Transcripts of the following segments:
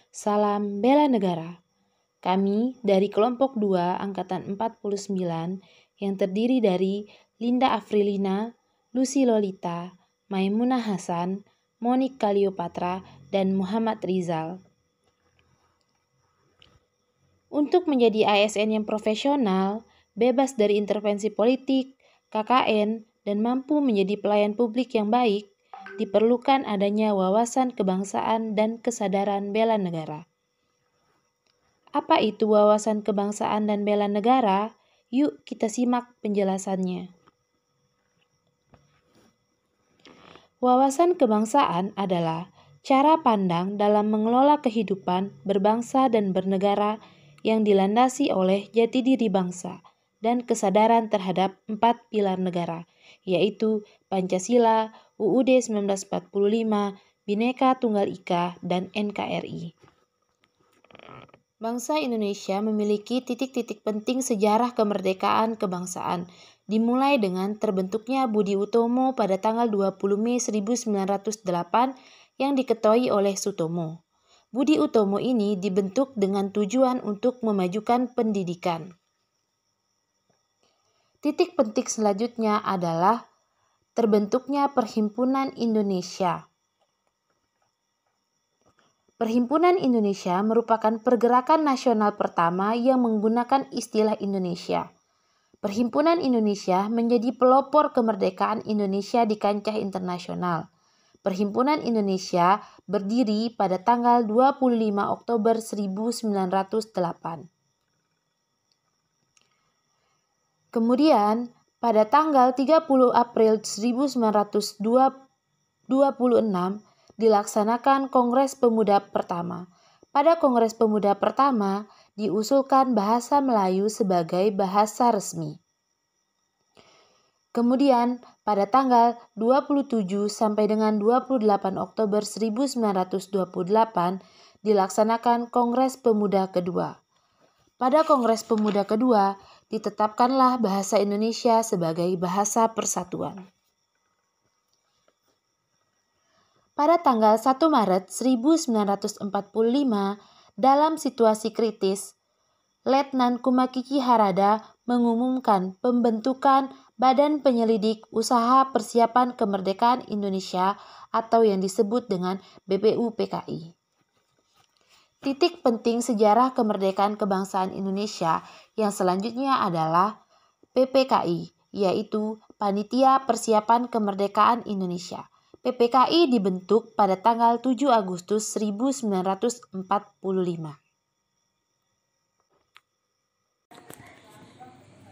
Salam bela negara. Kami dari kelompok 2 Angkatan 49 yang terdiri dari Linda Afrilina, Lucy Lolita, Maimunah Hasan, Monik Cleopatra, dan Muhammad Rizal. Untuk menjadi ASN yang profesional, bebas dari intervensi politik, KKN, dan mampu menjadi pelayan publik yang baik, diperlukan adanya wawasan kebangsaan dan kesadaran bela negara. Apa itu wawasan kebangsaan dan bela negara? Yuk kita simak penjelasannya. Wawasan kebangsaan adalah cara pandang dalam mengelola kehidupan berbangsa dan bernegara yang dilandasi oleh jati diri bangsa dan kesadaran terhadap 4 pilar negara, yaitu Pancasila, UUD 1945, Bhinneka Tunggal Ika, dan NKRI. Bangsa Indonesia memiliki titik-titik penting sejarah kemerdekaan kebangsaan, dimulai dengan terbentuknya Budi Utomo pada tanggal 20 Mei 1908 yang diketuai oleh Sutomo. Budi Utomo ini dibentuk dengan tujuan untuk memajukan pendidikan. Titik penting selanjutnya adalah terbentuknya Perhimpunan Indonesia. Perhimpunan Indonesia merupakan pergerakan nasional pertama yang menggunakan istilah Indonesia. Perhimpunan Indonesia menjadi pelopor kemerdekaan Indonesia di kancah internasional. Perhimpunan Indonesia berdiri pada tanggal 25 Oktober 1908. Kemudian, pada tanggal 30 April 1926 dilaksanakan Kongres Pemuda pertama. Pada Kongres Pemuda pertama diusulkan bahasa Melayu sebagai bahasa resmi. Kemudian, pada tanggal 27 sampai dengan 28 Oktober 1928 dilaksanakan Kongres Pemuda kedua. Pada Kongres Pemuda kedua, ditetapkanlah bahasa Indonesia sebagai bahasa persatuan. Pada tanggal 1 Maret 1945, dalam situasi kritis, Letnan Kumakiki Harada mengumumkan pembentukan Badan Penyelidik Usaha Persiapan Kemerdekaan Indonesia atau yang disebut dengan BPUPKI. Titik penting sejarah kemerdekaan kebangsaan Indonesia yang selanjutnya adalah PPKI, yaitu Panitia Persiapan Kemerdekaan Indonesia. PPKI dibentuk pada tanggal 7 Agustus 1945.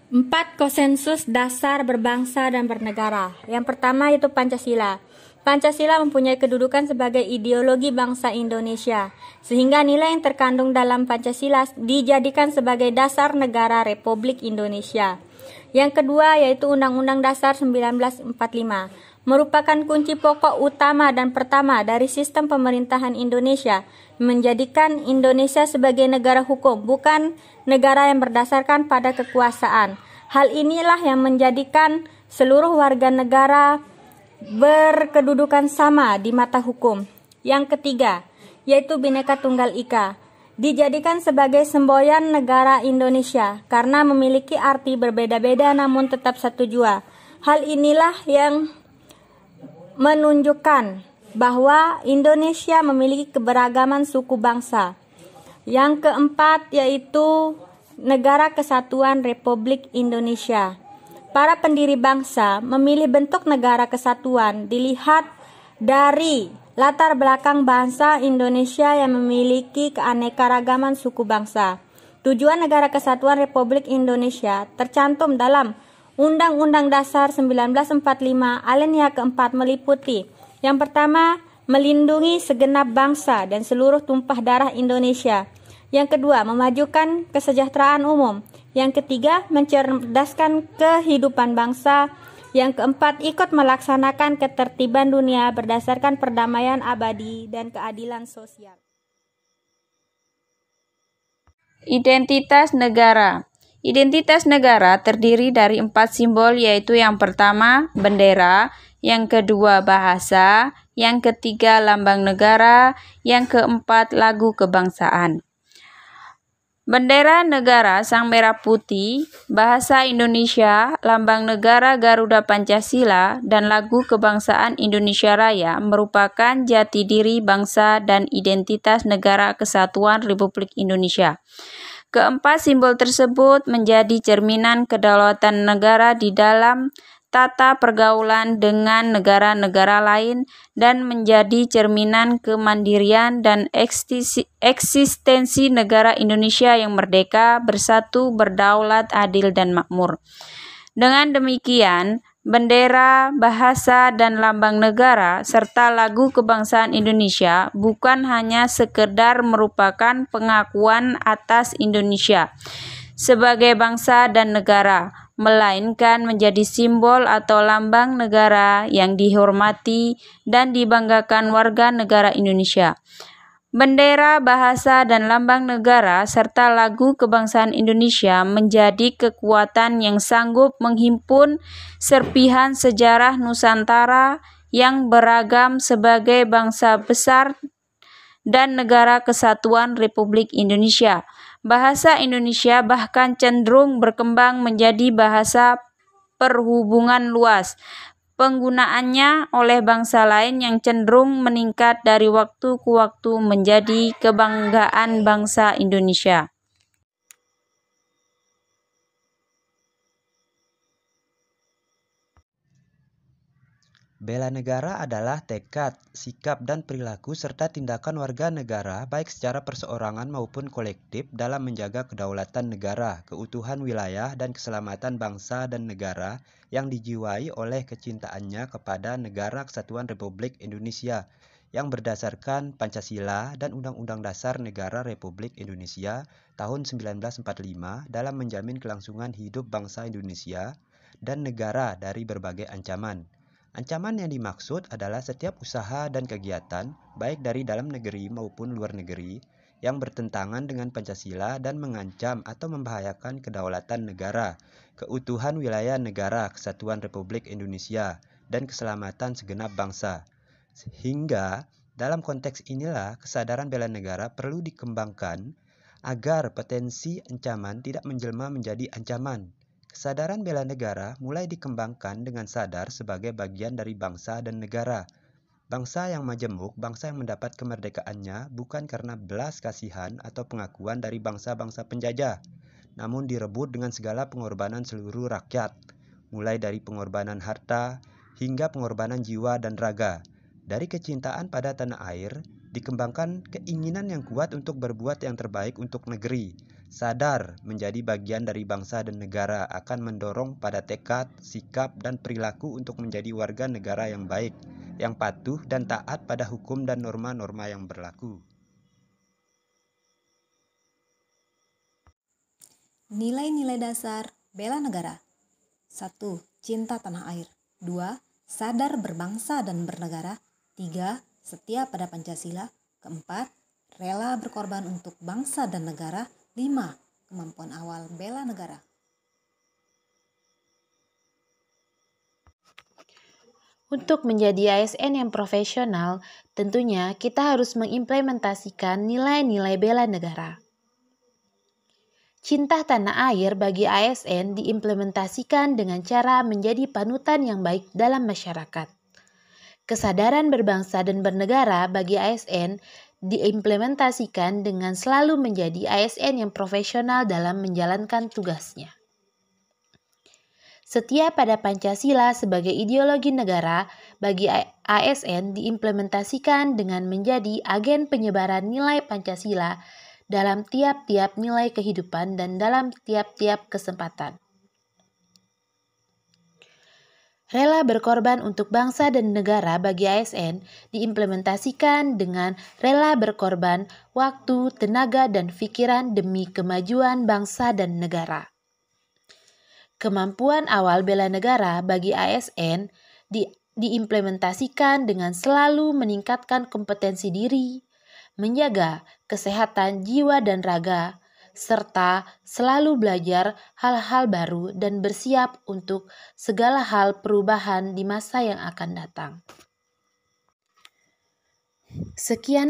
4 konsensus dasar berbangsa dan bernegara. Yang pertama yaitu Pancasila. Pancasila mempunyai kedudukan sebagai ideologi bangsa Indonesia, sehingga nilai yang terkandung dalam Pancasila dijadikan sebagai dasar negara Republik Indonesia. Yang kedua yaitu Undang-Undang Dasar 1945, merupakan kunci pokok utama dan pertama dari sistem pemerintahan Indonesia, menjadikan Indonesia sebagai negara hukum, bukan negara yang berdasarkan pada kekuasaan. Hal inilah yang menjadikan seluruh warga negara berkedudukan sama di mata hukum. Yang ketiga, yaitu Bhinneka Tunggal Ika, dijadikan sebagai semboyan negara Indonesia karena memiliki arti berbeda-beda namun tetap satu jua. Hal inilah yang menunjukkan bahwa Indonesia memiliki keberagaman suku bangsa. Yang keempat yaitu Negara Kesatuan Republik Indonesia. Para pendiri bangsa memilih bentuk negara kesatuan dilihat dari latar belakang bangsa Indonesia yang memiliki keanekaragaman suku bangsa. Tujuan Negara Kesatuan Republik Indonesia tercantum dalam Undang-Undang Dasar 1945 alinea keempat meliputi: yang pertama, melindungi segenap bangsa dan seluruh tumpah darah Indonesia. Yang kedua, memajukan kesejahteraan umum. Yang ketiga, mencerdaskan kehidupan bangsa. Yang keempat, ikut melaksanakan ketertiban dunia berdasarkan perdamaian abadi dan keadilan sosial. Identitas negara. Identitas negara terdiri dari 4 simbol, yaitu yang pertama, bendera, yang kedua, bahasa, yang ketiga lambang negara, yang keempat lagu kebangsaan. Bendera negara Sang Merah Putih, bahasa Indonesia, lambang negara Garuda Pancasila, dan lagu kebangsaan Indonesia Raya merupakan jati diri bangsa dan identitas Negara Kesatuan Republik Indonesia. Keempat simbol tersebut menjadi cerminan kedaulatan negara di dalam tata pergaulan dengan negara-negara lain dan menjadi cerminan kemandirian dan eksistensi negara Indonesia yang merdeka, bersatu, berdaulat, adil, dan makmur. Dengan demikian, bendera, bahasa, dan lambang negara, serta lagu kebangsaan Indonesia bukan hanya sekedar merupakan pengakuan atas Indonesia sebagai bangsa dan negara, melainkan menjadi simbol atau lambang negara yang dihormati dan dibanggakan warga negara Indonesia. Bendera, bahasa, dan lambang negara serta lagu kebangsaan Indonesia menjadi kekuatan yang sanggup menghimpun serpihan sejarah Nusantara yang beragam sebagai bangsa besar dan Negara Kesatuan Republik Indonesia. Bahasa Indonesia bahkan cenderung berkembang menjadi bahasa perhubungan luas. Penggunaannya oleh bangsa lain yang cenderung meningkat dari waktu ke waktu menjadi kebanggaan bangsa Indonesia. Bela negara adalah tekad, sikap, dan perilaku serta tindakan warga negara baik secara perseorangan maupun kolektif dalam menjaga kedaulatan negara, keutuhan wilayah, dan keselamatan bangsa dan negara yang dijiwai oleh kecintaannya kepada Negara Kesatuan Republik Indonesia yang berdasarkan Pancasila dan Undang-Undang Dasar Negara Republik Indonesia tahun 1945 dalam menjamin kelangsungan hidup bangsa Indonesia dan negara dari berbagai ancaman. Ancaman yang dimaksud adalah setiap usaha dan kegiatan, baik dari dalam negeri maupun luar negeri, yang bertentangan dengan Pancasila dan mengancam atau membahayakan kedaulatan negara, keutuhan wilayah Negara Kesatuan Republik Indonesia, dan keselamatan segenap bangsa. Sehingga, dalam konteks inilah kesadaran bela negara perlu dikembangkan agar potensi ancaman tidak menjelma menjadi ancaman. Kesadaran bela negara mulai dikembangkan dengan sadar sebagai bagian dari bangsa dan negara. Bangsa yang majemuk, bangsa yang mendapat kemerdekaannya bukan karena belas kasihan atau pengakuan dari bangsa-bangsa penjajah, namun direbut dengan segala pengorbanan seluruh rakyat, mulai dari pengorbanan harta hingga pengorbanan jiwa dan raga. Dari kecintaan pada tanah air, dikembangkan keinginan yang kuat untuk berbuat yang terbaik untuk negeri. Sadar menjadi bagian dari bangsa dan negara akan mendorong pada tekad, sikap, dan perilaku untuk menjadi warga negara yang baik, yang patuh dan taat pada hukum dan norma-norma yang berlaku. Nilai-nilai dasar bela negara. 1. Cinta tanah air. 2. Sadar berbangsa dan bernegara. 3. Setia pada Pancasila. 4. Rela berkorban untuk bangsa dan negara. 5. Kemampuan awal bela negara. Untuk menjadi ASN yang profesional, tentunya kita harus mengimplementasikan nilai-nilai bela negara. Cinta tanah air bagi ASN diimplementasikan dengan cara menjadi panutan yang baik dalam masyarakat. Kesadaran berbangsa dan bernegara bagi ASN diimplementasikan dengan selalu menjadi ASN yang profesional dalam menjalankan tugasnya. Setia pada Pancasila sebagai ideologi negara bagi ASN diimplementasikan dengan menjadi agen penyebaran nilai Pancasila dalam tiap-tiap nilai kehidupan dan dalam tiap-tiap kesempatan. Rela berkorban untuk bangsa dan negara bagi ASN diimplementasikan dengan rela berkorban waktu, tenaga, dan pikiran demi kemajuan bangsa dan negara. Kemampuan awal bela negara bagi ASN diimplementasikan dengan selalu meningkatkan kompetensi diri, menjaga kesehatan jiwa dan raga, serta selalu belajar hal-hal baru dan bersiap untuk segala hal perubahan di masa yang akan datang. Sekian